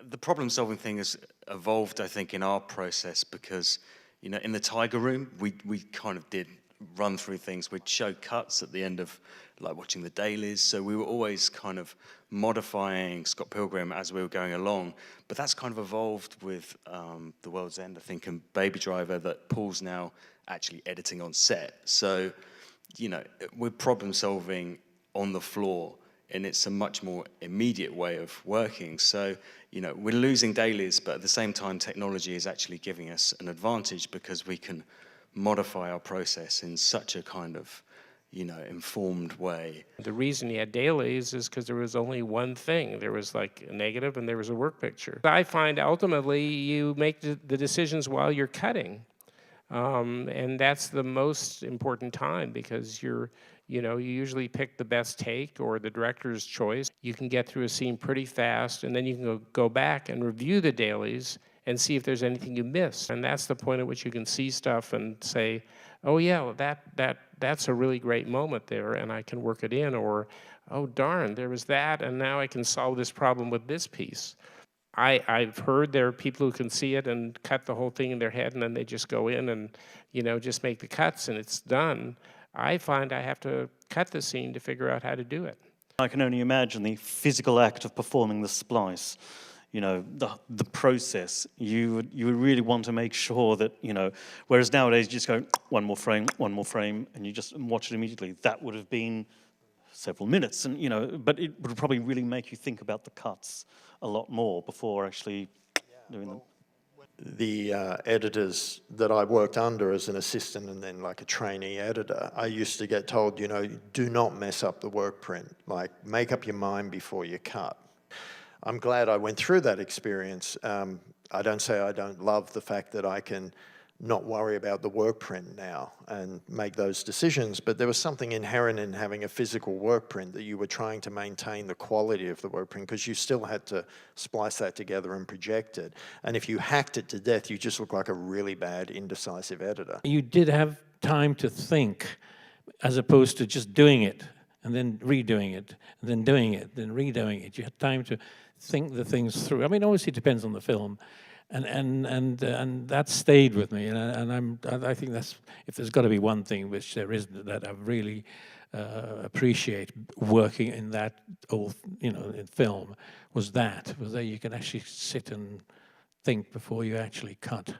the problem-solving thing has evolved, I think, in our process because, you know, in the Tiger Room, we kind of did run through things. We'd show cuts at the end of, like, watching the dailies. So we were always kind of modifying Scott Pilgrim as we were going along. But that's kind of evolved with The World's End, I think, and Baby Driver, that Paul's now actually editing on set. So, you know, we're problem-solving on the floor, and it's a much more immediate way of working. So, you know, we're losing dailies, but at the same time, technology is actually giving us an advantage because we can modify our process in such a kind of, you know, informed way. The reason you had dailies is because there was only one thing. There was like a negative and there was a work picture. I find ultimately you make the decisions while you're cutting. And that's the most important time because you usually pick the best take or the director's choice. You can get through a scene pretty fast, and then you can go back and review the dailies and see if there's anything you missed. And that's the point at which you can see stuff and say, oh yeah, well, that's a really great moment there, and I can work it in, or, oh darn, there was that, and now I can solve this problem with this piece. I've heard there are people who can see it and cut the whole thing in their head, and then they just go in and, you know, just make the cuts and it's done. I find I have to cut the scene to figure out how to do it. I can only imagine the physical act of performing the splice. You know, the process. You would really want to make sure that, you know, whereas nowadays you just go one more frame, and you just watch it immediately. That would have been several minutes, and you know, but it would probably really make you think about the cuts a lot more before actually doing them. The editors that I worked under as an assistant and then like a trainee editor, I used to get told, you know, do not mess up the work print. Like, make up your mind before you cut. I'm glad I went through that experience. I don't say I don't love the fact that I can not worry about the work print now and make those decisions, but there was something inherent in having a physical work print that you were trying to maintain the quality of the work print because you still had to splice that together and project it. And if you hacked it to death, you just look like a really bad, indecisive editor. You did have time to think as opposed to just doing it and then redoing it, and then doing it, then redoing it. You had time to think the things through. I mean, obviously it depends on the film. And that stayed with me, and I think that's, if there's got to be one thing which there isn't, that I really appreciate working in that old, you know, in film, was that you can actually sit and think before you actually cut.